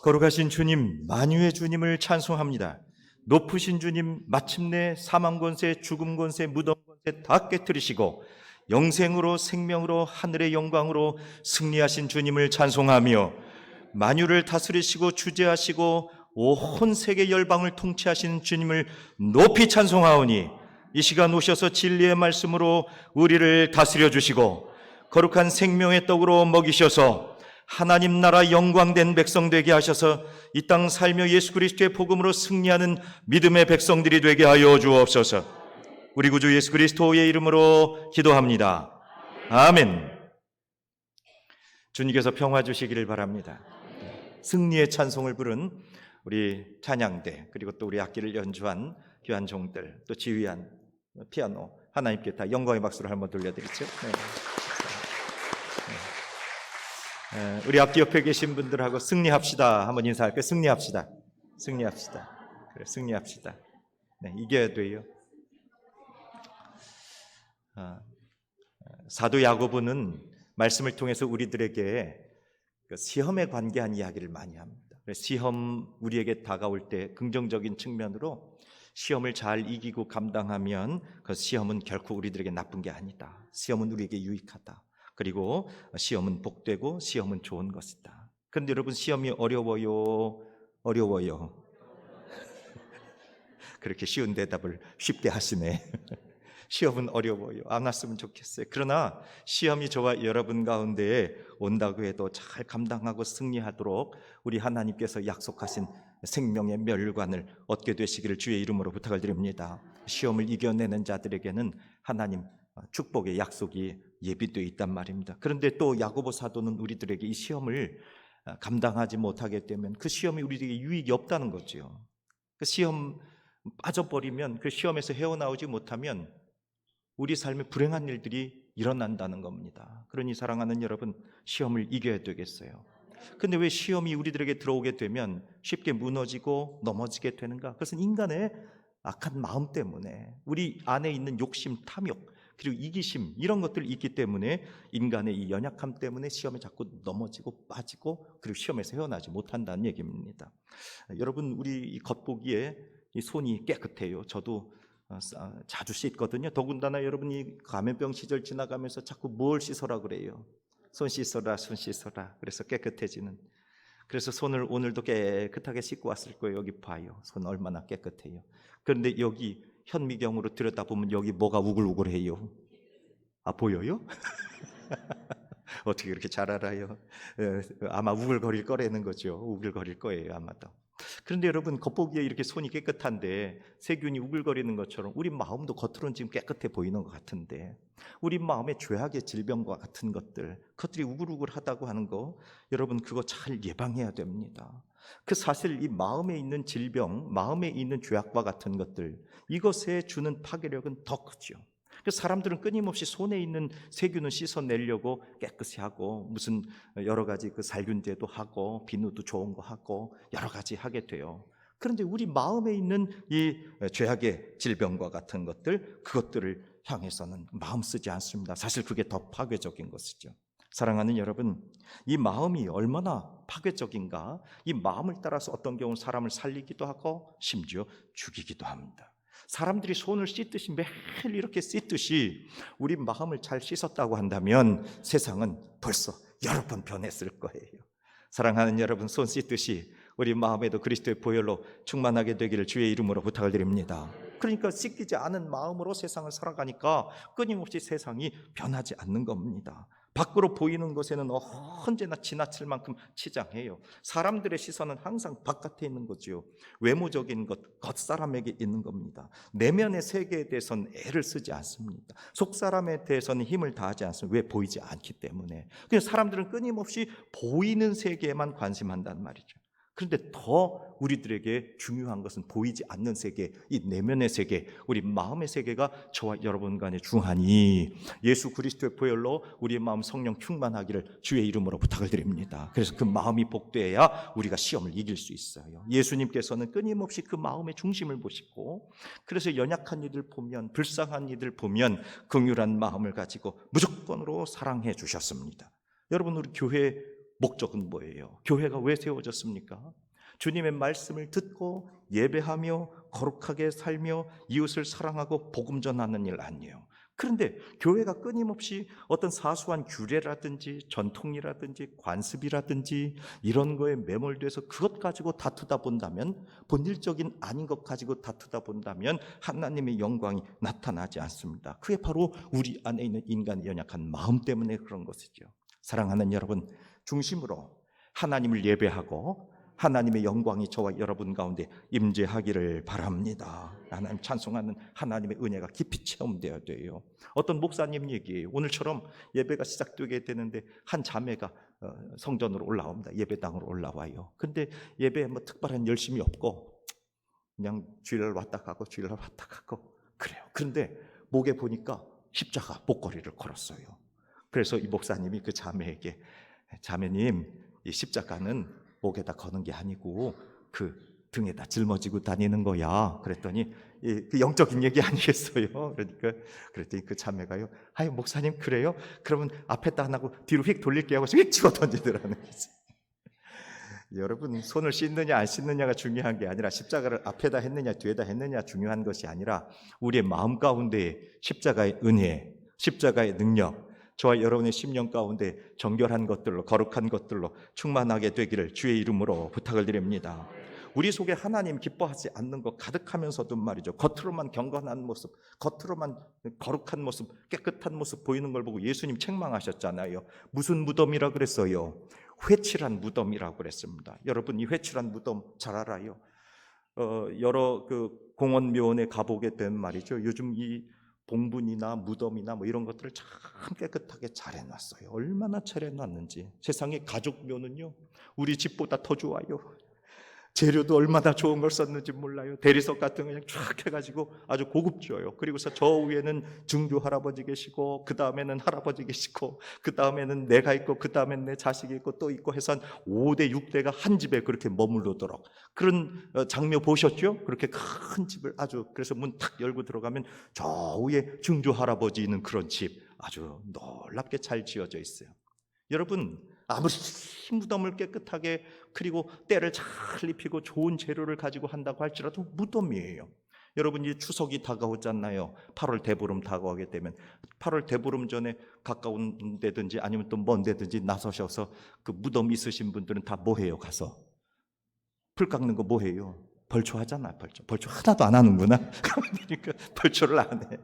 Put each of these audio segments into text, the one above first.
걸어가신 주님, 만유의 주님을 찬송합니다. 높으신 주님, 마침내 사망 권세, 죽음 권세, 무덤 권세 다 깨뜨리시고 영생으로 생명으로 하늘의 영광으로 승리하신 주님을 찬송하며 만유를 다스리시고 주재하시고 온 세계 열방을 통치하시는 주님을 높이 찬송하오니 이 시간 오셔서 진리의 말씀으로 우리를 다스려 주시고 거룩한 생명의 떡으로 먹이셔서 하나님 나라 영광된 백성 되게 하셔서 이 땅 살며 예수 그리스도의 복음으로 승리하는 믿음의 백성들이 되게 하여 주옵소서. 우리 구주 예수 그리스도의 이름으로 기도합니다. 아멘. 주님께서 평화 주시기를 바랍니다. 승리의 찬송을 부른 우리 찬양대, 그리고 또 우리 악기를 연주한 귀한 종들, 또 지휘한 피아노, 하나님께 다 영광의 박수를 한번 돌려드리죠. 네. 우리 앞뒤 옆에 계신 분들하고 승리합시다 한번 인사할까요? 승리합시다. 승리합시다. 그래, 승리합시다. 네, 이겨야 돼요. 사도 야고보는 말씀을 통해서 우리들에게 시험에 관계한 이야기를 많이 합니다. 시험 우리에게 다가올 때 긍정적인 측면으로 시험을 잘 이기고 감당하면 그 시험은 결코 우리들에게 나쁜 게 아니다. 시험은 우리에게 유익하다. 그리고 시험은 복되고 시험은 좋은 것이다. 그런데 여러분, 시험이 어려워요? 그렇게 쉬운 대답을 쉽게 하시네. 시험은 어려워요. 안 왔으면 좋겠어요. 그러나 시험이 저와 여러분 가운데에 온다고 해도 잘 감당하고 승리하도록 우리 하나님께서 약속하신 생명의 멸관을 얻게 되시기를 주의 이름으로 부탁을 드립니다. 시험을 이겨내는 자들에게는 하나님 축복의 약속이 예비되어 있단 말입니다. 그런데 또 야고보 사도는 우리들에게 이 시험을 감당하지 못하게 되면 그 시험이 우리에게 유익이 없다는 거죠. 그 시험 빠져버리면, 그 시험에서 헤어나오지 못하면 우리 삶에 불행한 일들이 일어난다는 겁니다. 그러니 사랑하는 여러분, 시험을 이겨야 되겠어요. 근데 왜 시험이 우리들에게 들어오게 되면 쉽게 무너지고 넘어지게 되는가? 그것은 인간의 악한 마음 때문에, 우리 안에 있는 욕심, 탐욕, 그리고 이기심, 이런 것들이 있기 때문에 인간의 이 연약함 때문에 시험에 자꾸 넘어지고 빠지고 그리고 시험에서 헤어나지 못한다는 얘기입니다. 여러분, 우리 이 겉보기에 이 손이 깨끗해요. 저도 자주 씻거든요. 더군다나 여러분이 감염병 시절 지나가면서 자꾸 뭘 씻어라 그래요. 손 씻어라, 손 씻어라. 그래서 깨끗해지는. 그래서 손을 오늘도 깨끗하게 씻고 왔을 거예요. 여기 봐요. 손 얼마나 깨끗해요. 그런데 여기 현미경으로 들여다보면 여기 뭐가 우글우글해요. 아, 보여요? 어떻게 그렇게 잘 알아요? 아마 우글거릴 거라는 거죠. 우글거릴 거예요, 아마도. 그런데 여러분, 겉보기에 이렇게 손이 깨끗한데 세균이 우글거리는 것처럼 우리 마음도 겉으로는 지금 깨끗해 보이는 것 같은데 우리 마음의 죄악의 질병과 같은 것들, 그것들이 우글우글하다고 하는 거, 여러분 그거 잘 예방해야 됩니다. 그 사실 이 마음에 있는 질병, 마음에 있는 죄악과 같은 것들, 이것에 주는 파괴력은 더 크죠. 그래서 사람들은 끊임없이 손에 있는 세균을 씻어내려고 깨끗이 하고 무슨 여러 가지 그 살균제도 하고 비누도 좋은 거 하고 여러 가지 하게 돼요. 그런데 우리 마음에 있는 이 죄악의 질병과 같은 것들, 그것들을 향해서는 마음 쓰지 않습니다. 사실 그게 더 파괴적인 것이죠. 사랑하는 여러분, 이 마음이 얼마나 파괴적인가? 이 마음을 따라서 어떤 경우는 사람을 살리기도 하고 심지어 죽이기도 합니다. 사람들이 손을 씻듯이 매일 이렇게 씻듯이 우리 마음을 잘 씻었다고 한다면 세상은 벌써 여러 번 변했을 거예요. 사랑하는 여러분, 손 씻듯이 우리 마음에도 그리스도의 보혈로 충만하게 되기를 주의 이름으로 부탁을 드립니다. 그러니까 씻기지 않은 마음으로 세상을 살아가니까 끊임없이 세상이 변하지 않는 겁니다. 밖으로 보이는 것에는 언제나 지나칠 만큼 치장해요. 사람들의 시선은 항상 바깥에 있는 거지요. 외모적인 것, 겉사람에게 있는 겁니다. 내면의 세계에 대해서는 애를 쓰지 않습니다. 속사람에 대해서는 힘을 다하지 않습니다. 왜? 보이지 않기 때문에. 그래서 사람들은 끊임없이 보이는 세계에만 관심한단 말이죠. 그런데 더 우리들에게 중요한 것은 보이지 않는 세계, 이 내면의 세계, 우리 마음의 세계가 저와 여러분 간에 중하니 예수 그리스도의 보혈로 우리의 마음 성령 충만하기를 주의 이름으로 부탁을 드립니다. 그래서 그 마음이 복되어야 우리가 시험을 이길 수 있어요. 예수님께서는 끊임없이 그 마음의 중심을 보시고, 그래서 연약한 이들 보면, 불쌍한 이들 보면 긍휼한 마음을 가지고 무조건으로 사랑해 주셨습니다. 여러분, 우리 교회 목적은 뭐예요? 교회가 왜 세워졌습니까? 주님의 말씀을 듣고 예배하며 거룩하게 살며 이웃을 사랑하고 복음 전하는 일 아니에요. 그런데 교회가 끊임없이 어떤 사소한 규례라든지 전통이라든지 관습이라든지 이런 거에 매몰돼서 그것 가지고 다투다 본다면, 본질적인 아닌 것 가지고 다투다 본다면 하나님의 영광이 나타나지 않습니다. 그게 바로 우리 안에 있는 인간의 연약한 마음 때문에 그런 것이죠. 사랑하는 여러분, 중심으로 하나님을 예배하고 하나님의 영광이 저와 여러분 가운데 임재하기를 바랍니다. 하나님 찬송하는 하나님의 은혜가 깊이 체험되어야 돼요. 어떤 목사님 얘기예요. 오늘처럼 예배가 시작되게 되는데 한 자매가 성전으로 올라옵니다. 예배당으로 올라와요. 근데 예배에 뭐 특별한 열심이 없고 그냥 주일날 왔다 가고 주일날 왔다 가고 그래요. 그런데 목에 보니까 십자가 목걸이를 걸었어요. 그래서 이 목사님이 그 자매에게, 자매님, 이 십자가는 목에다 거는 게 아니고 그 등에다 짊어지고 다니는 거야. 그랬더니 그 영적인 얘기 아니겠어요? 그러니까 그랬더니 그 자매가요, 아유 목사님 그래요? 그러면 앞에다 안 하고 뒤로 휙 돌릴게요 하고 휙 집어 던지더라는 거지. 여러분, 손을 씻느냐 안 씻느냐가 중요한 게 아니라 십자가를 앞에다 했느냐 뒤에다 했느냐 중요한 것이 아니라 우리의 마음 가운데 십자가의 은혜, 십자가의 능력, 저와 여러분의 심령 가운데 정결한 것들로, 거룩한 것들로 충만하게 되기를 주의 이름으로 부탁을 드립니다. 우리 속에 하나님 기뻐하지 않는 것 가득하면서도 말이죠, 겉으로만 경건한 모습, 겉으로만 거룩한 모습, 깨끗한 모습 보이는 걸 보고 예수님 책망하셨잖아요. 무슨 무덤이라 그랬어요? 회칠한 무덤이라고 그랬습니다. 여러분, 이 회칠한 무덤 잘 알아요. 여러 그 공원 묘원에 가보게 된 말이죠, 요즘 이 봉분이나 무덤이나 뭐 이런 것들을 참 깨끗하게 잘 해놨어요. 얼마나 잘 해놨는지. 세상의 가족묘는요, 우리 집보다 더 좋아요. 재료도 얼마나 좋은 걸 썼는지 몰라요. 대리석 같은 거 그냥 쫙 해가지고 아주 고급져요. 그리고서 저 위에는 증조 할아버지 계시고, 그 다음에는 할아버지 계시고, 그 다음에는 내가 있고, 그 다음에는 내 자식이 있고 또 있고 해서 한 5대 6대가 한 집에 그렇게 머무르도록 그런 장묘 보셨죠? 그렇게 큰 집을 아주, 그래서 문 탁 열고 들어가면 저 위에 증조 할아버지 있는 그런 집, 아주 놀랍게 잘 지어져 있어요. 여러분, 아무리 무덤을 깨끗하게 그리고 때를 잘 입히고 좋은 재료를 가지고 한다고 할지라도 무덤이에요. 여러분, 이제 추석이 다가오잖아요. 8월 대보름 다가오게 되면 8월 대보름 전에 가까운 데든지 아니면 또 먼 데든지 나서셔서 그 무덤 있으신 분들은 다 뭐 해요? 가서 풀 깎는 거 뭐 해요? 벌초 하잖아. 벌초 하나도 안 하는구나. 그러니까 벌초를 안 해.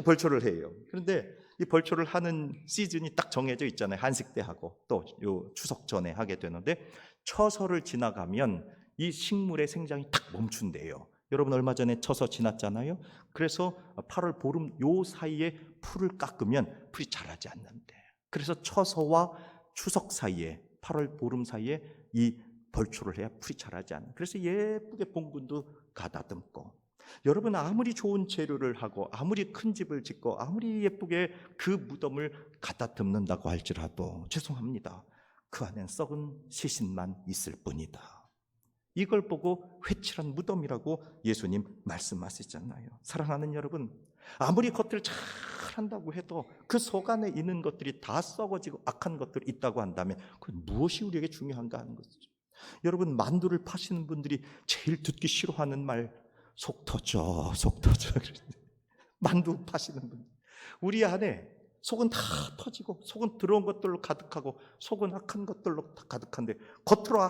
벌초를 해요. 그런데 이 벌초를 하는 시즌이 딱 정해져 있잖아요. 한식 때 하고 또 요 추석 전에 하게 되는데, 처서를 지나가면 이 식물의 생장이 딱 멈춘대요. 여러분, 얼마 전에 처서 지났잖아요. 그래서 8월 보름 요 사이에 풀을 깎으면 풀이 자라지 않는데, 그래서 처서와 추석 사이에 8월 보름 사이에 이 벌초를 해야 풀이 자라지 않는, 그래서 예쁘게 봉분도 가다듬고, 여러분, 아무리 좋은 재료를 하고 아무리 큰 집을 짓고 아무리 예쁘게 그 무덤을 가다듬는다고 할지라도 죄송합니다, 그 안엔 썩은 시신만 있을 뿐이다. 이걸 보고 회칠한 무덤이라고 예수님 말씀하시잖아요. 사랑하는 여러분, 아무리 겉을 잘 한다고 해도 그 속 안에 있는 것들이 다 썩어지고 악한 것들이 있다고 한다면 그건 무엇이 우리에게 중요한가 하는 것이죠. 여러분, 만두를 파시는 분들이 제일 듣기 싫어하는 말, 속 터져, 속 터져. 만두 파시는 분들, 우리 안에 속은 다 터지고 속은 들어온 것들로 가득하고 속은 악한 것들로 다 가득한데 겉으로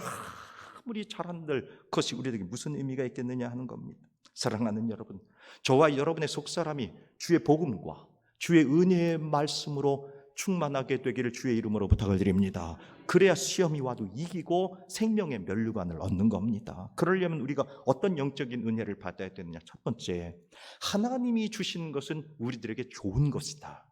아무리 잘한들 그것이 우리에게 무슨 의미가 있겠느냐 하는 겁니다. 사랑하는 여러분, 저와 여러분의 속사람이 주의 복음과 주의 은혜의 말씀으로 충만하게 되기를 주의 이름으로 부탁을 드립니다. 그래야 시험이 와도 이기고 생명의 면류관을 얻는 겁니다. 그러려면 우리가 어떤 영적인 은혜를 받아야 되느냐? 첫 번째, 하나님이 주시는 것은 우리들에게 좋은 것이다.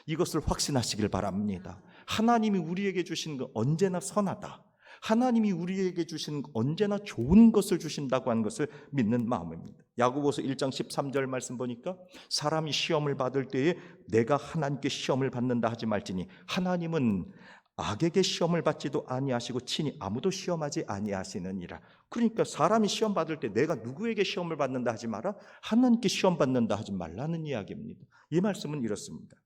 이것을 확신하시길 바랍니다. 하나님이 우리에게 주시는 것 언제나 선하다. 하나님이 우리에게 주시는 언제나 좋은 것을 주신다고 하는 것을 믿는 마음입니다. 야고보서 1장 13절 말씀 보니까 사람이 시험을 받을 때에 내가 하나님께 시험을 받는다 하지 말지니 하나님은 악에게 시험을 받지도 아니하시고 친히 아무도 시험하지 아니하시느니라. 그러니까 사람이 시험 받을 때 내가 누구에게 시험을 받는다 하지 마라, 하나님께 시험 받는다 하지 말라는 이야기입니다. 이 말씀은 이렇습니다.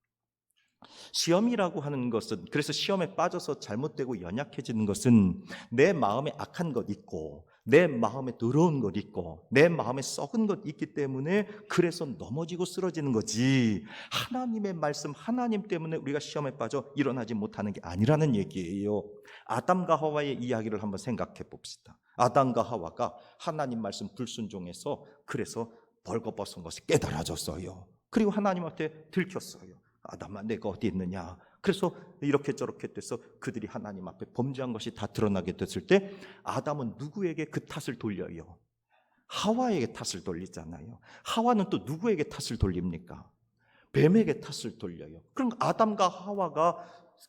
시험이라고 하는 것은, 그래서 시험에 빠져서 잘못되고 연약해지는 것은 내 마음에 악한 것 있고 내 마음에 더러운 것 있고 내 마음에 썩은 것 있기 때문에 그래서 넘어지고 쓰러지는 거지, 하나님의 말씀, 하나님 때문에 우리가 시험에 빠져 일어나지 못하는 게 아니라는 얘기예요. 아담과 하와의 이야기를 한번 생각해 봅시다. 아담과 하와가 하나님 말씀 불순종해서 그래서 벌거벗은 것이 깨달아졌어요. 그리고 하나님한테 들켰어요. 아담아, 내가 어디 있느냐. 그래서 이렇게 저렇게 돼서 그들이 하나님 앞에 범죄한 것이 다 드러나게 됐을 때 아담은 누구에게 그 탓을 돌려요? 하와에게 탓을 돌리잖아요. 하와는 또 누구에게 탓을 돌립니까? 뱀에게 탓을 돌려요. 그럼 아담과 하와가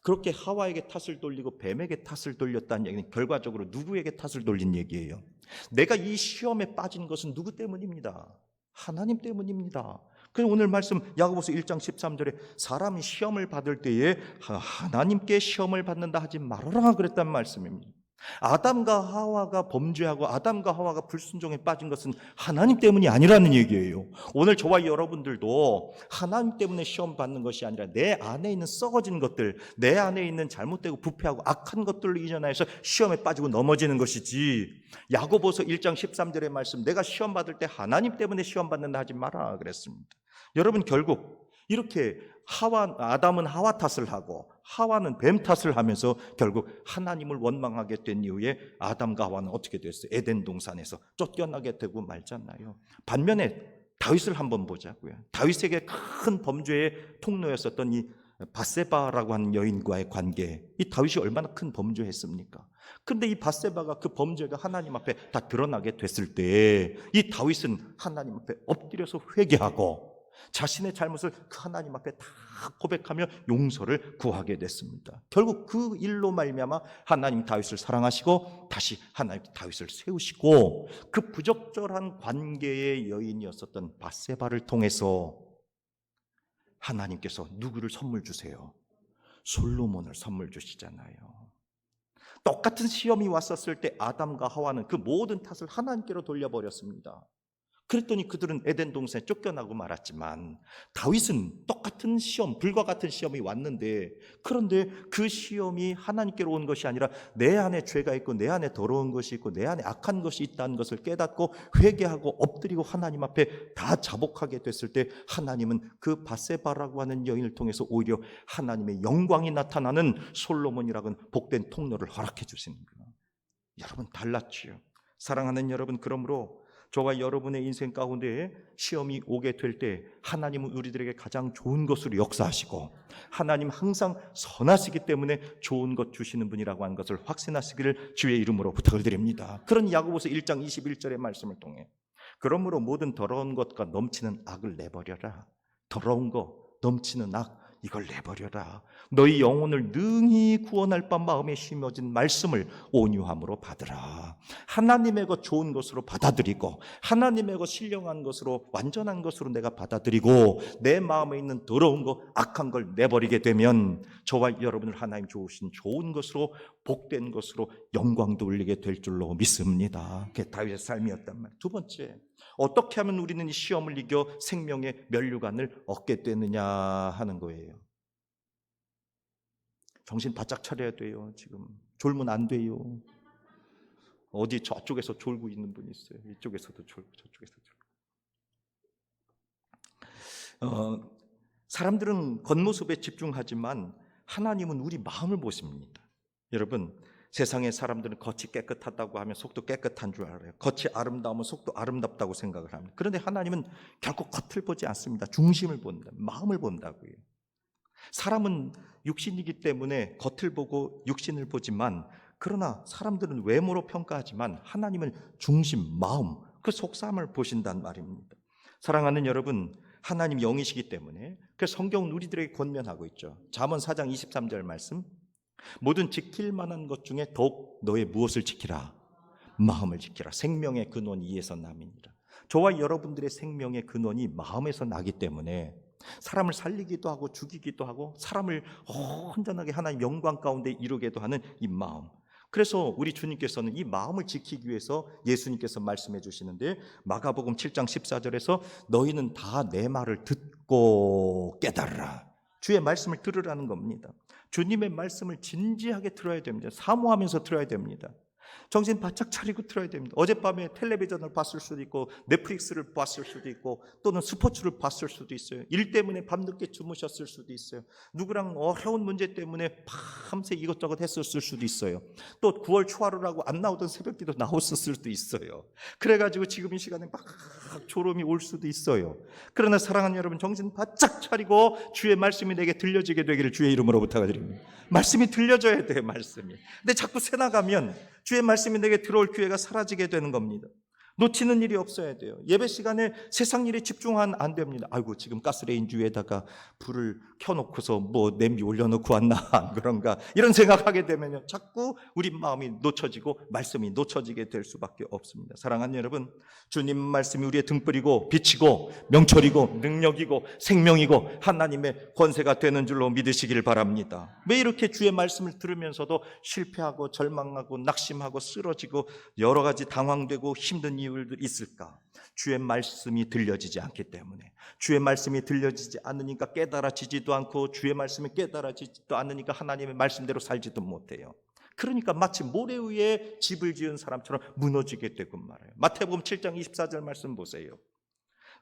그렇게 하와에게 탓을 돌리고 뱀에게 탓을 돌렸다는 얘기는 결과적으로 누구에게 탓을 돌린 얘기예요? 내가 이 시험에 빠진 것은 누구 때문입니다? 하나님 때문입니다. 그래서 오늘 말씀 야고보서 1장 13절에 사람이 시험을 받을 때에 하나님께 시험을 받는다 하지 말아라 그랬단 말씀입니다. 아담과 하와가 범죄하고 아담과 하와가 불순종에 빠진 것은 하나님 때문이 아니라는 얘기예요. 오늘 저와 여러분들도 하나님 때문에 시험 받는 것이 아니라 내 안에 있는 썩어진 것들, 내 안에 있는 잘못되고 부패하고 악한 것들로 이전하여서 시험에 빠지고 넘어지는 것이지, 야고보서 1장 13절의 말씀, 내가 시험 받을 때 하나님 때문에 시험 받는다 하지 마라 그랬습니다. 여러분, 결국 이렇게 아담은 하와 탓을 하고 하와는 뱀 탓을 하면서 결국 하나님을 원망하게 된 이후에 아담과 하와는 어떻게 됐어요? 에덴 동산에서 쫓겨나게 되고 말잖아요. 반면에 다윗을 한번 보자고요. 다윗에게 큰 범죄의 통로였었던 이 밧세바라고 하는 여인과의 관계, 이 다윗이 얼마나 큰 범죄했습니까? 근데 이 밧세바가 그 범죄가 하나님 앞에 다 드러나게 됐을 때 이 다윗은 하나님 앞에 엎드려서 회개하고 자신의 잘못을 그 하나님 앞에 다 고백하며 용서를 구하게 됐습니다. 결국 그 일로 말미암아 하나님 다윗을 사랑하시고 다시 하나님 다윗을 세우시고 그 부적절한 관계의 여인이었었던 밧세바를 통해서 하나님께서 누구를 선물 주세요? 솔로몬을 선물 주시잖아요. 똑같은 시험이 왔었을 때 아담과 하와는 그 모든 탓을 하나님께로 돌려버렸습니다. 그랬더니 그들은 에덴 동산에 쫓겨나고 말았지만 다윗은 똑같은 시험, 불과 같은 시험이 왔는데, 그런데 그 시험이 하나님께로 온 것이 아니라 내 안에 죄가 있고 내 안에 더러운 것이 있고 내 안에 악한 것이 있다는 것을 깨닫고 회개하고 엎드리고 하나님 앞에 다 자복하게 됐을 때 하나님은 그 밧세바라고 하는 여인을 통해서 오히려 하나님의 영광이 나타나는 솔로몬이라는 복된 통로를 허락해 주시는 거예요. 여러분, 달랐지요. 사랑하는 여러분, 그러므로 저와 여러분의 인생 가운데 시험이 오게 될 때 하나님은 우리들에게 가장 좋은 것으로 역사하시고 하나님 항상 선하시기 때문에 좋은 것 주시는 분이라고 하는 것을 확신하시기를 주의 이름으로 부탁을 드립니다. 그런 야고보서 1장 21절의 말씀을 통해 그러므로 모든 더러운 것과 넘치는 악을 내버려라. 더러운 것, 넘치는 악, 이걸 내버려라. 너희 영혼을 능히 구원할 바 마음에 심어진 말씀을 온유함으로 받으라. 하나님의 것 좋은 것으로 받아들이고 하나님의 것 신령한 것으로 완전한 것으로 내가 받아들이고 내 마음에 있는 더러운 것, 악한 걸 내버리게 되면 저와 여러분을 하나님 주신 좋은 것으로 복된 것으로 영광도 올리게 될 줄로 믿습니다. 그게 다윗의 삶이었단 말이에요. 두 번째, 어떻게 하면 우리는 이 시험을 이겨 생명의 면류관을 얻게 되느냐 하는 거예요. 정신 바짝 차려야 돼요. 지금 졸면 안 돼요. 어디 저쪽에서 졸고 있는 분이 있어요. 이쪽에서도 졸고 저쪽에서도 졸고. 사람들은 겉모습에 집중하지만 하나님은 우리 마음을 보십니다. 여러분, 세상의 사람들은 겉이 깨끗하다고 하면 속도 깨끗한 줄 알아요. 겉이 아름다우면 속도 아름답다고 생각을 합니다. 그런데 하나님은 결코 겉을 보지 않습니다. 중심을 본다, 마음을 본다고요. 사람은 육신이기 때문에 겉을 보고 육신을 보지만, 그러나 사람들은 외모로 평가하지만 하나님은 중심, 마음, 그 속사함을 보신단 말입니다. 사랑하는 여러분, 하나님 영이시기 때문에 그래서 성경은 우리들에게 권면하고 있죠. 잠언 4장 23절 말씀, 모든 지킬 만한 것 중에 더욱 너의 무엇을 지키라? 마음을 지키라. 생명의 근원이 이에서 남이니라. 저와 여러분들의 생명의 근원이 마음에서 나기 때문에 사람을 살리기도 하고 죽이기도 하고 사람을 온전하게 하나님 영광 가운데 이루게도 하는 이 마음. 그래서 우리 주님께서는 이 마음을 지키기 위해서 예수님께서 말씀해 주시는데, 마가복음 7장 14절에서 너희는 다 내 말을 듣고 깨달으라. 주의 말씀을 들으라는 겁니다. 주님의 말씀을 진지하게 들어야 됩니다. 사모하면서 들어야 됩니다. 정신 바짝 차리고 들어야 됩니다. 어젯밤에 텔레비전을 봤을 수도 있고 넷플릭스를 봤을 수도 있고 또는 스포츠를 봤을 수도 있어요. 일 때문에 밤늦게 주무셨을 수도 있어요. 누구랑 어려운 문제 때문에 밤새 이것저것 했었을 수도 있어요. 또 9월 초하루라고 안 나오던 새벽기도 나왔었을 수도 있어요. 그래가지고 지금 이 시간에 막 졸음이 올 수도 있어요. 그러나 사랑하는 여러분, 정신 바짝 차리고 주의 말씀이 내게 들려지게 되기를 주의 이름으로 부탁드립니다. 말씀이 들려져야 돼요. 말씀이. 근데 자꾸 새나가면 주의 말씀이 내게 들어올 기회가 사라지게 되는 겁니다. 놓치는 일이 없어야 돼요. 예배 시간에 세상 일에 집중하면 안 됩니다. 아이고, 지금 가스레인지 위에다가 불을 켜놓고서 뭐 냄비 올려놓고 왔나 안 그런가 이런 생각하게 되면요, 자꾸 우리 마음이 놓쳐지고 말씀이 놓쳐지게 될 수밖에 없습니다. 사랑하는 여러분, 주님 말씀이 우리의 등불이고 빛이고 명철이고 능력이고 생명이고 하나님의 권세가 되는 줄로 믿으시길 바랍니다. 왜 이렇게 주의 말씀을 들으면서도 실패하고 절망하고 낙심하고 쓰러지고 여러 가지 당황되고 힘든 이유들이 있을까? 주의 말씀이 들려지지 않기 때문에. 주의 말씀이 들려지지 않으니까 깨달아지지도 않고, 주의 말씀이 깨달아지지도 않으니까 하나님의 말씀대로 살지도 못해요. 그러니까 마치 모래 위에 집을 지은 사람처럼 무너지게 되고 말아요. 마태복음 7장 24절 말씀 보세요.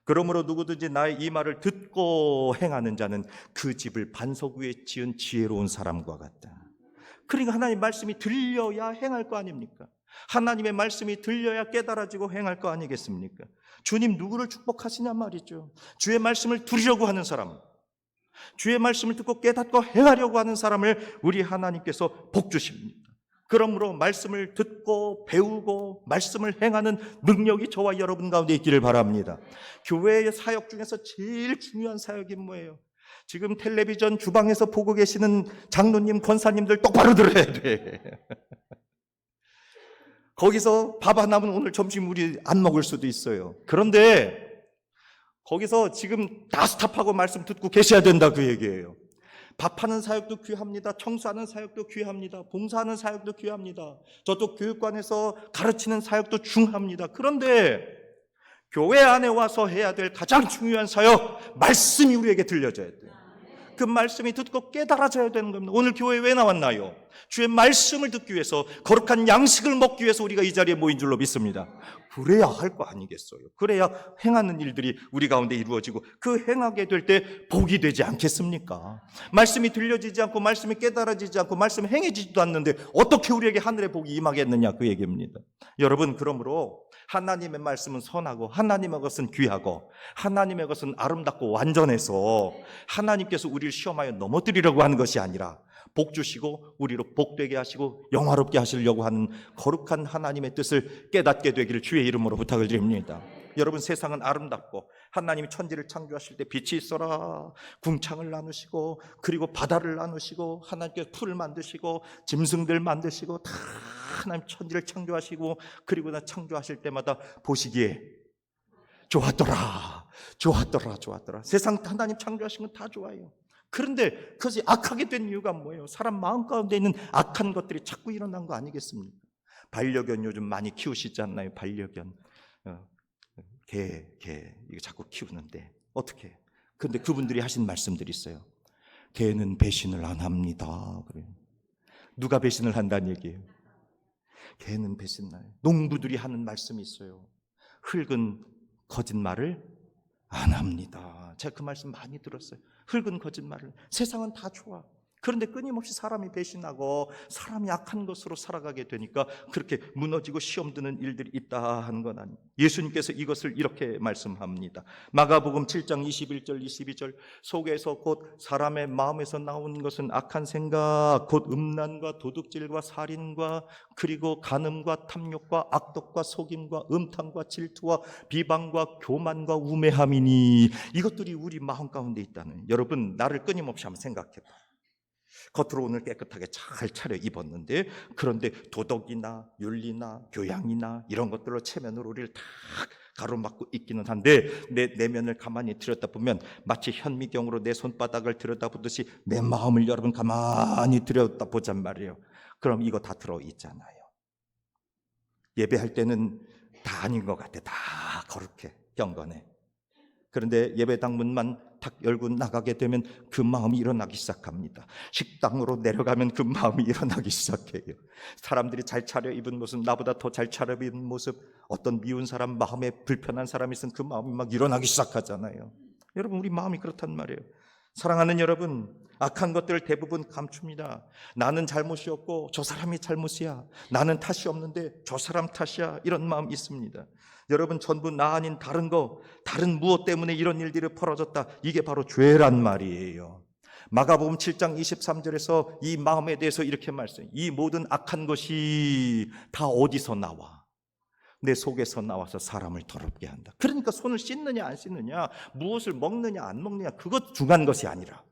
그러므로 누구든지 나의 이 말을 듣고 행하는 자는 그 집을 반석 위에 지은 지혜로운 사람과 같다. 그러니까 하나님의 말씀이 들려야 행할 거 아닙니까? 하나님의 말씀이 들려야 깨달아지고 행할 거 아니겠습니까? 주님 누구를 축복하시냐 말이죠. 주의 말씀을 들으려고 하는 사람, 주의 말씀을 듣고 깨닫고 행하려고 하는 사람을 우리 하나님께서 복 주십니다. 그러므로 말씀을 듣고 배우고 말씀을 행하는 능력이 저와 여러분 가운데 있기를 바랍니다. 교회의 사역 중에서 제일 중요한 사역이 뭐예요? 지금 텔레비전 주방에서 보고 계시는 장로님, 권사님들 똑바로 들어야 돼. 거기서 밥 안 하면 오늘 점심 우리 안 먹을 수도 있어요. 그런데 거기서 지금 다 스탑하고 말씀 듣고 계셔야 된다, 그 얘기예요. 밥하는 사역도 귀합니다. 청소하는 사역도 귀합니다. 봉사하는 사역도 귀합니다. 저도 교육관에서 가르치는 사역도 중합니다. 그런데 교회 안에 와서 해야 될 가장 중요한 사역, 말씀이 우리에게 들려져야 돼요. 그 말씀이 듣고 깨달아져야 되는 겁니다. 오늘 교회에 왜 나왔나요? 주의 말씀을 듣기 위해서, 거룩한 양식을 먹기 위해서 우리가 이 자리에 모인 줄로 믿습니다. 그래야 할 거 아니겠어요? 그래야 행하는 일들이 우리 가운데 이루어지고 그 행하게 될 때 복이 되지 않겠습니까? 말씀이 들려지지 않고 말씀이 깨달아지지 않고 말씀이 행해지지도 않는데 어떻게 우리에게 하늘의 복이 임하겠느냐, 그 얘기입니다. 여러분, 그러므로 하나님의 말씀은 선하고 하나님의 것은 귀하고 하나님의 것은 아름답고 완전해서 하나님께서 우리를 시험하여 넘어뜨리려고 하는 것이 아니라 복 주시고 우리로 복되게 하시고 영화롭게 하시려고 하는 거룩한 하나님의 뜻을 깨닫게 되기를 주의 이름으로 부탁을 드립니다. 여러분, 세상은 아름답고 하나님이 천지를 창조하실 때 빛이 있어라 궁창을 나누시고 그리고 바다를 나누시고 하나님께서 풀을 만드시고 짐승들 만드시고 다 하나님 천지를 창조하시고 그리고 나 창조하실 때마다 보시기에 좋았더라 좋았더라 좋았더라. 세상 하나님 창조하신 건 다 좋아요. 그런데 그것이 악하게 된 이유가 뭐예요? 사람 마음 가운데 있는 악한 것들이 자꾸 일어난 거 아니겠습니까? 반려견 요즘 많이 키우시지 않나요? 반려견 개 이거 자꾸 키우는데 어떻게? 근데 그분들이 하신 말씀들이 있어요. 개는 배신을 안 합니다. 그래요. 누가 배신을 한다는 얘기예요? 개는 배신을. 농부들이 하는 말씀이 있어요. 흙은 거짓말을 안 합니다. 제가 그 말씀 많이 들었어요. 흙은 거짓말을. 세상은 다 좋아. 그런데 끊임없이 사람이 배신하고 사람이 악한 것으로 살아가게 되니까 그렇게 무너지고 시험 드는 일들이 있다 하는 건 아니에요. 예수님께서 이것을 이렇게 말씀합니다. 마가복음 7장 21절 22절 속에서 곧 사람의 마음에서 나온 것은 악한 생각 곧 음란과 도둑질과 살인과 그리고 간음과 탐욕과 악독과 속임과 음탕과 질투와 비방과 교만과 우매함이니 이것들이 우리 마음 가운데 있다는. 여러분, 나를 끊임없이 한번 생각해봐. 겉으로 오늘 깨끗하게 잘 차려 입었는데 그런데 도덕이나 윤리나 교양이나 이런 것들로 체면으로 우리를 다 가로막고 있기는 한데 내 내면을 가만히 들여다보면 마치 현미경으로 내 손바닥을 들여다보듯이 내 마음을 여러분 가만히 들여다보잔 말이에요. 그럼 이거 다 들어있잖아요. 예배할 때는 다 아닌 것 같아. 다 거룩해, 경건해. 그런데 예배당 문만 탁 열고 나가게 되면 그 마음이 일어나기 시작합니다. 식당으로 내려가면 그 마음이 일어나기 시작해요. 사람들이 잘 차려입은 모습, 나보다 더 잘 차려입은 모습, 어떤 미운 사람, 마음에 불편한 사람이 있으면 그 마음이 막 일어나기 시작하잖아요. 여러분, 우리 마음이 그렇단 말이에요. 사랑하는 여러분, 악한 것들을 대부분 감춥니다. 나는 잘못이 없고 저 사람이 잘못이야. 나는 탓이 없는데 저 사람 탓이야. 이런 마음이 있습니다. 여러분, 전부 나 아닌 다른 거, 다른 무엇 때문에 이런 일들이 벌어졌다. 이게 바로 죄란 말이에요. 마가복음 7장 23절에서 이 마음에 대해서 이렇게 말씀해요. 이 모든 악한 것이 다 어디서 나와? 내 속에서 나와서 사람을 더럽게 한다. 그러니까 손을 씻느냐 안 씻느냐, 무엇을 먹느냐 안 먹느냐, 그것 중요한 것이 아니라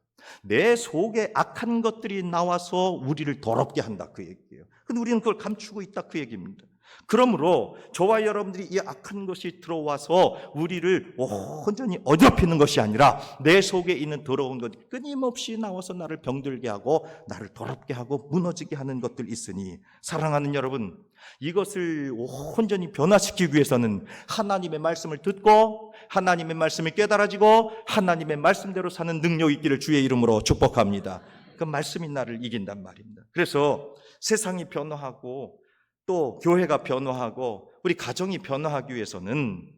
내 속에 악한 것들이 나와서 우리를 더럽게 한다, 그 얘기예요. 근데 우리는 그걸 감추고 있다, 그 얘기입니다. 그러므로 저와 여러분들이 이 악한 것이 들어와서 우리를 온전히 어지럽히는 것이 아니라 내 속에 있는 더러운 것이 끊임없이 나와서 나를 병들게 하고 나를 더럽게 하고 무너지게 하는 것들 있으니, 사랑하는 여러분, 이것을 온전히 변화시키기 위해서는 하나님의 말씀을 듣고 하나님의 말씀이 깨달아지고 하나님의 말씀대로 사는 능력이 있기를 주의 이름으로 축복합니다. 그 말씀이 나를 이긴단 말입니다. 그래서 세상이 변화하고 또 교회가 변화하고 우리 가정이 변화하기 위해서는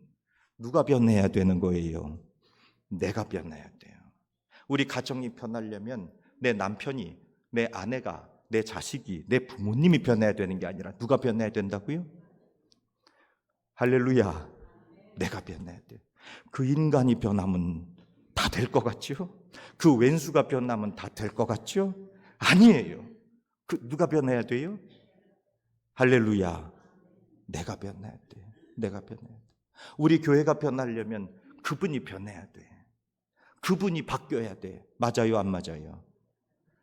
누가 변해야 되는 거예요? 내가 변해야 돼요. 우리 가정이 변하려면 내 남편이, 내 아내가, 내 자식이, 내 부모님이 변해야 되는 게 아니라 누가 변해야 된다고요? 할렐루야. 내가 변해야 돼요. 그 인간이 변하면 다 될 것 같죠? 그 왼수가 변하면 다 될 것 같죠? 아니에요. 누가 변해야 돼요? 할렐루야. 내가 변해야 돼. 내가 변해야 돼. 우리 교회가 변하려면 그분이 변해야 돼. 그분이 바뀌어야 돼. 맞아요, 안 맞아요?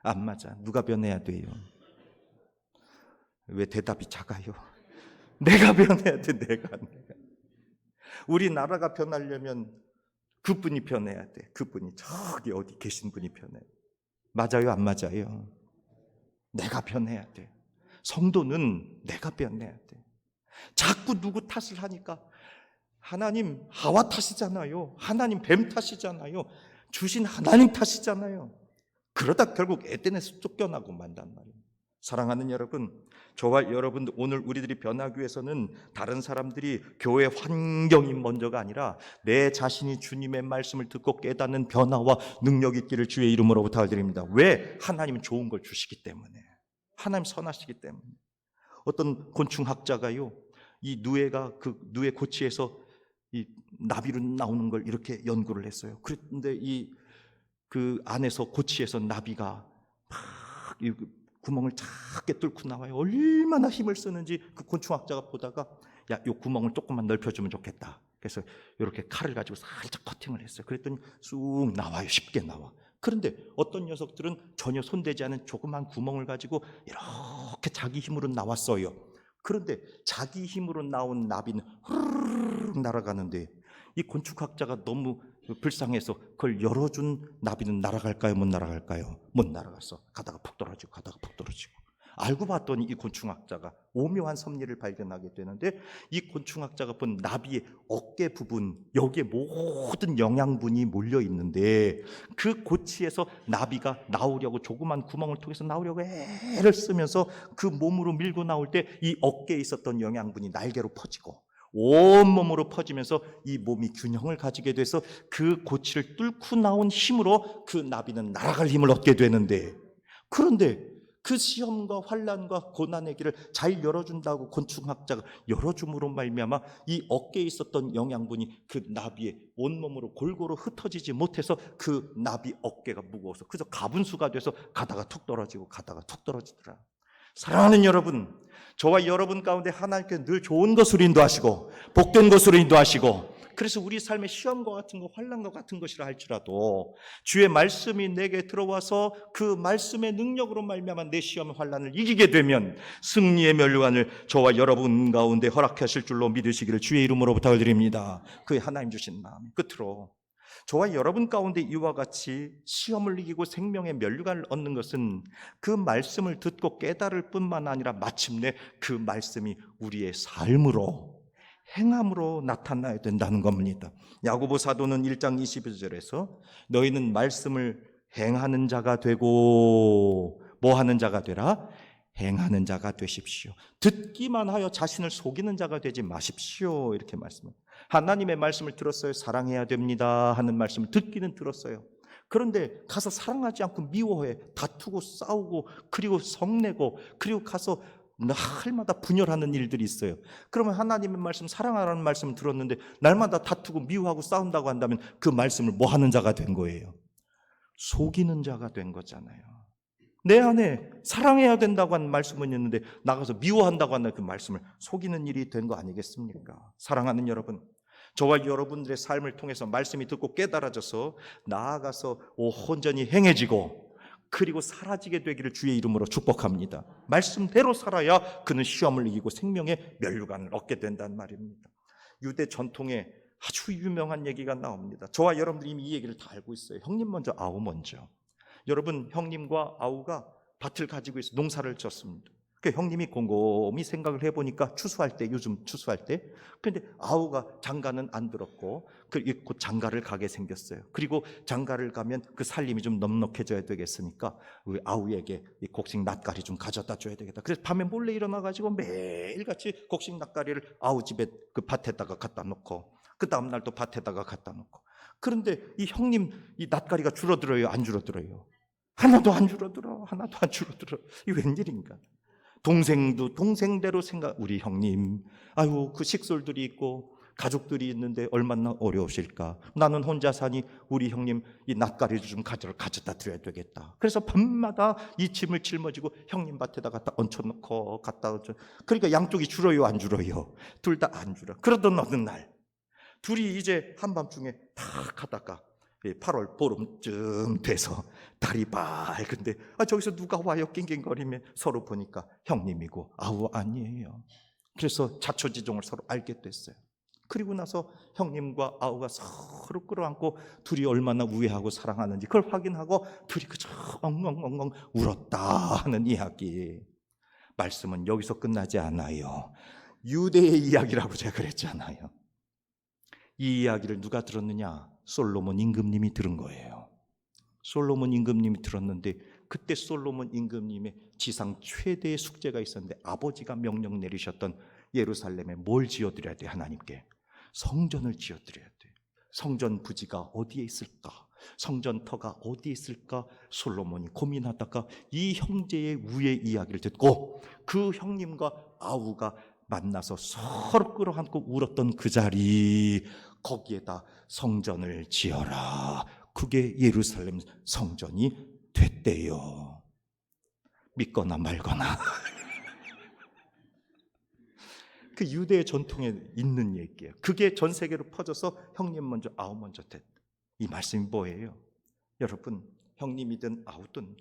안 맞아. 누가 변해야 돼요? 왜 대답이 작아요? 내가 변해야 돼. 내가. 우리 나라가 변하려면 그분이 변해야 돼. 그분이 저기 어디 계신 분이 변해야 돼. 맞아요, 안 맞아요? 내가 변해야 돼. 성도는 내가 변해야 돼. 자꾸 누구 탓을 하니까 하나님 하와 탓이잖아요. 하나님 뱀 탓이잖아요. 주신 하나님 탓이잖아요. 그러다 결국 에덴에서 쫓겨나고 만단 말이에요. 사랑하는 여러분, 저와 여러분, 오늘 우리들이 변하기 위해서는 다른 사람들이 교회 환경이 먼저가 아니라 내 자신이 주님의 말씀을 듣고 깨닫는 변화와 능력이 있기를 주의 이름으로 부탁드립니다. 왜? 하나님은 좋은 걸 주시기 때문에. 하나님 선하시기 때문에. 어떤 곤충학자가요, 이 누에가 그 누에 고치에서 이 나비로 나오는 걸 이렇게 연구를 했어요. 그런데 그 안에서 고치에서 나비가 막 이 구멍을 작게 뚫고 나와요. 얼마나 힘을 쓰는지 그 곤충학자가 보다가, 야, 이 구멍을 조금만 넓혀주면 좋겠다. 그래서 이렇게 칼을 가지고 살짝 커팅을 했어요. 그랬더니 쑥 나와요. 쉽게 나와. 그런데 어떤 녀석들은 전혀 손대지 않은 조그만 구멍을 가지고 이렇게 자기 힘으로 나왔어요. 그런데 자기 힘으로 나온 나비는 후루룩 날아가는데 이 곤충학자가 너무 불쌍해서 그걸 열어준 나비는 날아갈까요? 못 날아갈까요? 못 날아갔어. 가다가 푹 떨어지고 가다가 푹 떨어지고. 알고 봤더니 이 곤충학자가 오묘한 섭리를 발견하게 되는데, 이 곤충학자가 본 나비의 어깨 부분, 여기에 모든 영양분이 몰려 있는데 그 고치에서 나비가 나오려고 조그만 구멍을 통해서 나오려고 애를 쓰면서 그 몸으로 밀고 나올 때 이 어깨에 있었던 영양분이 날개로 퍼지고 온몸으로 퍼지면서 이 몸이 균형을 가지게 돼서 그 고치를 뚫고 나온 힘으로 그 나비는 날아갈 힘을 얻게 되는데, 그런데 그 시험과 환난과 고난의 길을 잘 열어준다고 곤충학자가 열어줌으로 말미암아 이 어깨에 있었던 영양분이 그 나비의 온몸으로 골고루 흩어지지 못해서 그 나비 어깨가 무거워서 그래서 가분수가 돼서 가다가 툭 떨어지고 가다가 툭 떨어지더라. 사랑하는 여러분, 저와 여러분 가운데 하나님께서 늘 좋은 것으로 인도하시고 복된 것으로 인도하시고, 그래서 우리 삶의 시험과 같은 거, 환난과 같은 것이라 할지라도 주의 말씀이 내게 들어와서 그 말씀의 능력으로 말미암아 내 시험 환난을 이기게 되면 승리의 면류관을 저와 여러분 가운데 허락하실 줄로 믿으시기를 주의 이름으로 부탁을 드립니다. 그게 하나님 주신 마음. 끝으로 저와 여러분 가운데 이와 같이 시험을 이기고 생명의 면류관을 얻는 것은 그 말씀을 듣고 깨달을 뿐만 아니라 마침내 그 말씀이 우리의 삶으로 행함으로 나타나야 된다는 겁니다. 야고보 사도는 1장 22절에서 너희는 말씀을 행하는 자가 되고 뭐 하는 자가 되라? 행하는 자가 되십시오. 듣기만 하여 자신을 속이는 자가 되지 마십시오. 이렇게 말씀합니다. 하나님의 말씀을 들었어요. 사랑해야 됩니다 하는 말씀을 듣기는 들었어요. 그런데 가서 사랑하지 않고 미워해, 다투고 싸우고 그리고 성내고 그리고 가서 날마다 분열하는 일들이 있어요. 그러면 하나님의 말씀, 사랑하라는 말씀을 들었는데 날마다 다투고 미워하고 싸운다고 한다면 그 말씀을 뭐 하는 자가 된 거예요? 속이는 자가 된 거잖아요. 내 안에 사랑해야 된다고 하는 말씀은 있는데 나가서 미워한다고 하는 그 말씀을 속이는 일이 된 거 아니겠습니까? 사랑하는 여러분, 저와 여러분들의 삶을 통해서 말씀이 듣고 깨달아져서 나아가서 온전히 행해지고 그리고 사라지게 되기를 주의 이름으로 축복합니다. 말씀대로 살아야 그는 시험을 이기고 생명의 면류관을 얻게 된다는 말입니다. 유대 전통에 아주 유명한 얘기가 나옵니다. 저와 여러분들이 이미 이 얘기를 다 알고 있어요. 형님 먼저, 아우 먼저. 여러분, 형님과 아우가 밭을 가지고 있어 농사를 졌습니다. 그 형님이 곰곰이 생각을 해보니까 추수할 때, 요즘 추수할 때, 근데 아우가 장가는 안 들었고 곧 장가를 가게 생겼어요. 그리고 장가를 가면 그 살림이 좀 넉넉해져야 되겠으니까 우리 아우에게 이 곡식 낫가리 좀 가져다 줘야 되겠다. 그래서 밤에 몰래 일어나가지고 매일같이 곡식 낫가리를 아우 집에 그 밭에다가 갖다 놓고 그 다음날 또 밭에다가 갖다 놓고. 그런데 이 형님 이 낫가리가 줄어들어요, 안 줄어들어요? 하나도 안 줄어들어. 하나도 안 줄어들어. 이 웬일인가? 동생도 동생대로 생각, 우리 형님, 아유, 그 식솔들이 있고 가족들이 있는데 얼마나 어려우실까. 나는 혼자 사니 우리 형님 이 낫가리를 좀 가져다 드려야 되겠다. 그래서 밤마다 이 짐을 짊어지고 형님 밭에다 갖다 얹혀놓고 갖다 얹혀. 그러니까 양쪽이 줄어요, 안 줄어요? 둘 다 안 줄어. 그러던 어느 날 둘이 이제 한밤중에 탁 하다가 8월 보름쯤 돼서 달이 밝은데 저기서 누가 와요 낑낑거리며 서로 보니까 형님이고 아우 아니에요. 그래서 자초지종을 서로 알게 됐어요. 그리고 나서 형님과 아우가 서로 끌어안고 둘이 얼마나 우애하고 사랑하는지 그걸 확인하고 둘이 그저 엉엉엉엉 울었다 하는 이야기. 말씀은 여기서 끝나지 않아요. 유대의 이야기라고 제가 그랬잖아요. 이 이야기를 누가 들었느냐? 솔로몬 임금님이 들은 거예요. 솔로몬 임금님이 들었는데 그때 솔로몬 임금님의 지상 최대의 숙제가 있었는데 아버지가 명령 내리셨던 예루살렘에 뭘 지어드려야 돼? 하나님께 성전을 지어드려야 돼. 성전 부지가 어디에 있을까? 성전터가 어디에 있을까? 솔로몬이 고민하다가 이 형제의 우애 이야기를 듣고 그 형님과 아우가 만나서 서로 끌어안고 울었던 그 자리, 거기에다 성전을 지어라. 그게 예루살렘 성전이 됐대요. 믿거나 말거나. 그 유대의 전통에 있는 얘기예요. 그게 전 세계로 퍼져서 형님 먼저 아우 먼저 됐다. 이 말씀이 뭐예요? 여러분, 형님이든 아우든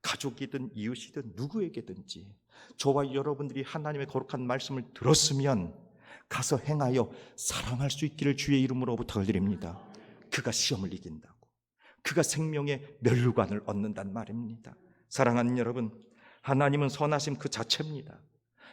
가족이든 이웃이든 누구에게든지 저와 여러분들이 하나님의 거룩한 말씀을 들었으면 가서 행하여 사랑할 수 있기를 주의 이름으로 부탁을 드립니다. 그가 시험을 이긴다고, 그가 생명의 면류관을 얻는단 말입니다. 사랑하는 여러분, 하나님은 선하심 그 자체입니다.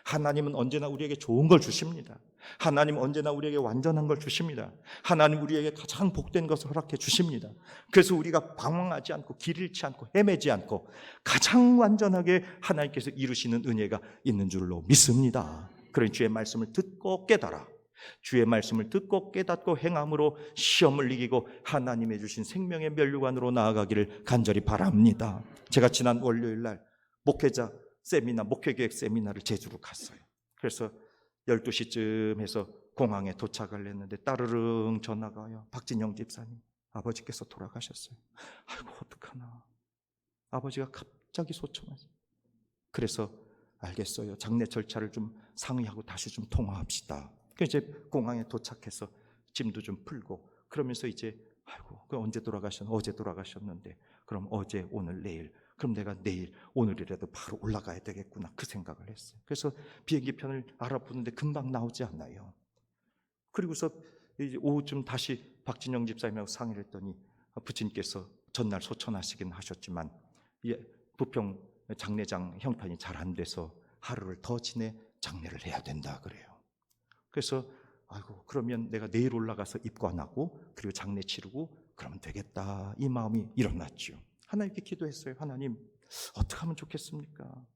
하나님은 언제나 우리에게 좋은 걸 주십니다. 하나님은 언제나 우리에게 완전한 걸 주십니다. 하나님 우리에게 가장 복된 것을 허락해 주십니다. 그래서 우리가 방황하지 않고 길 잃지 않고 헤매지 않고 가장 완전하게 하나님께서 이루시는 은혜가 있는 줄로 믿습니다. 그런 주의 말씀을 듣고 깨달아 주의 말씀을 듣고 깨닫고 행함으로 시험을 이기고 하나님의 주신 생명의 면류관으로 나아가기를 간절히 바랍니다. 제가 지난 월요일 날 목회자 세미나, 목회계획 세미나를 제주로 갔어요. 그래서 12시쯤 해서 공항에 도착을 했는데 따르릉 전화가 와요. 박진영 집사님, 아버지께서 돌아가셨어요. 아이고 어떡하나. 아버지가 갑자기 소천하세요. 그래서 알겠어요. 장례 절차를 좀 상의하고 다시 좀 통화합시다. 그래서 이제 공항에 도착해서 짐도 좀 풀고 그러면서 이제 아이고 언제 돌아가셨는데 어제 돌아가셨는데 그럼 어제 오늘 내일 그럼 내가 내일 오늘이라도 바로 올라가야 되겠구나 그 생각을 했어요. 그래서 비행기편을 알아보는데 금방 나오지 않나요. 그리고서 이제 오후쯤 다시 박진영 집사님하고 상의를 했더니 부친께서 전날 소천하시긴 하셨지만 부평 장례장 형편이 잘 안 돼서 하루를 더 지내 장례를 해야 된다 그래요. 그래서 아이고 그러면 내가 내일 올라가서 입관하고 그리고 장례 치르고 그러면 되겠다, 이 마음이 일어났죠. 하나님께 기도했어요. 하나님, 어떻게 하면 좋겠습니까?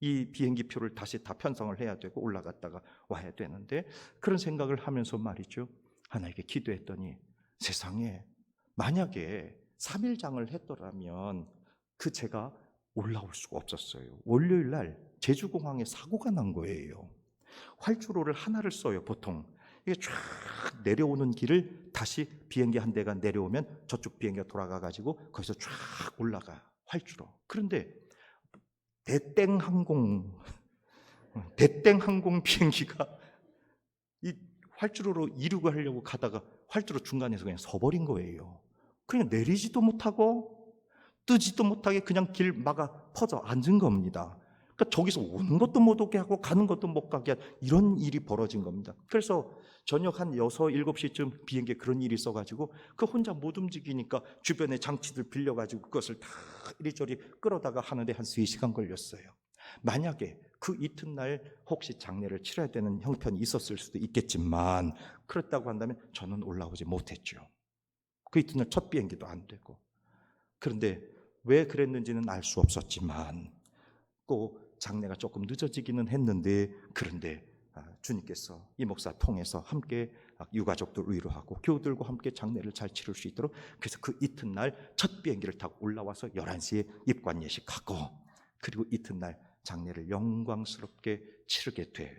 이 비행기 표를 다시 다 편성을 해야 되고 올라갔다가 와야 되는데, 그런 생각을 하면서 말이죠, 하나님께 기도했더니 세상에 만약에 3일장을 했더라면 그 제가 올라올 수가 없었어요. 월요일 날 제주공항에 사고가 난 거예요. 활주로를 하나를 써요. 보통 이게 쫙 내려오는 길을 다시 비행기 한 대가 내려오면 저쪽 비행기가 돌아가 가지고 거기서 쫙 올라가, 활주로. 그런데 대땡항공 비행기가 이 활주로로 이륙을 하려고 가다가 활주로 중간에서 그냥 서버린 거예요. 그냥 내리지도 못하고 뜨지도 못하게 그냥 길 막아 퍼져 앉은 겁니다. 그러니까 저기서 오는 것도 못 오게 하고 가는 것도 못 가게 하고 이런 일이 벌어진 겁니다. 그래서 저녁 한 6, 7시쯤 비행기에 그런 일이 있어가지고 그 혼자 못 움직이니까 주변에 장치들 빌려가지고 그것을 다 이리저리 끌어다가 하는데 한 3시간 걸렸어요. 만약에 그 이튿날 혹시 장례를 치러야 되는 형편이 있었을 수도 있겠지만, 그렇다고 한다면 저는 올라오지 못했죠. 그 이튿날 첫 비행기도 안 되고. 그런데 왜 그랬는지는 알 수 없었지만 꼭 장례가 조금 늦어지기는 했는데, 그런데 주님께서 이 목사 통해서 함께 유가족들 위로하고 교우들과 함께 장례를 잘 치를 수 있도록, 그래서 그 이튿날 첫 비행기를 타고 올라와서 11시에 입관 예식하고, 그리고 이튿날 장례를 영광스럽게 치르게 돼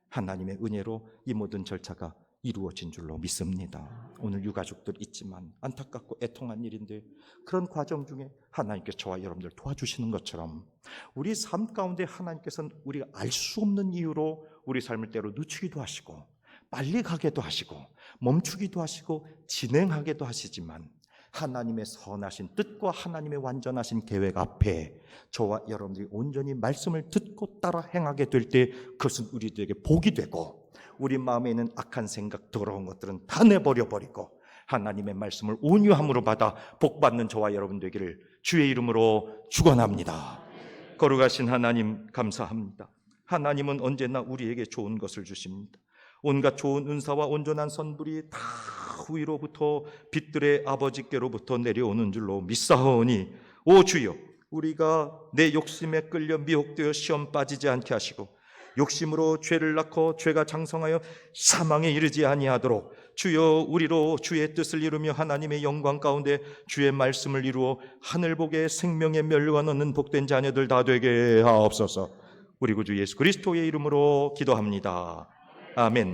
하나님의 은혜로 이 모든 절차가 이루어진 줄로 믿습니다. 오늘 유가족들 있지만 안타깝고 애통한 일인데, 그런 과정 중에 하나님께서 저와 여러분들 도와주시는 것처럼 우리 삶 가운데 하나님께서는 우리가 알 수 없는 이유로 우리 삶을 때로 늦추기도 하시고 빨리 가게도 하시고 멈추기도 하시고 진행하게도 하시지만, 하나님의 선하신 뜻과 하나님의 완전하신 계획 앞에 저와 여러분들이 온전히 말씀을 듣고 따라 행하게 될 때 그것은 우리들에게 복이 되고, 우리 마음에 있는 악한 생각, 더러운 것들은 다 내버려 버리고 하나님의 말씀을 온유함으로 받아 복받는 저와 여러분 되기를 주의 이름으로 축원합니다. 거룩하신 하나님, 감사합니다. 하나님은 언제나 우리에게 좋은 것을 주십니다. 온갖 좋은 은사와 온전한 선불이 다 위로부터 빛들의 아버지께로부터 내려오는 줄로 믿사오니, 오 주여, 우리가 내 욕심에 끌려 미혹되어 시험 빠지지 않게 하시고 욕심으로 죄를 낳고 죄가 장성하여 사망에 이르지 아니하도록 주여 우리로 주의 뜻을 이루며 하나님의 영광 가운데 주의 말씀을 이루어 하늘복의 생명의 멸류관 얻는 복된 자녀들 다 되게 하옵소서. 우리 구주 예수 그리스도의 이름으로 기도합니다. 아멘.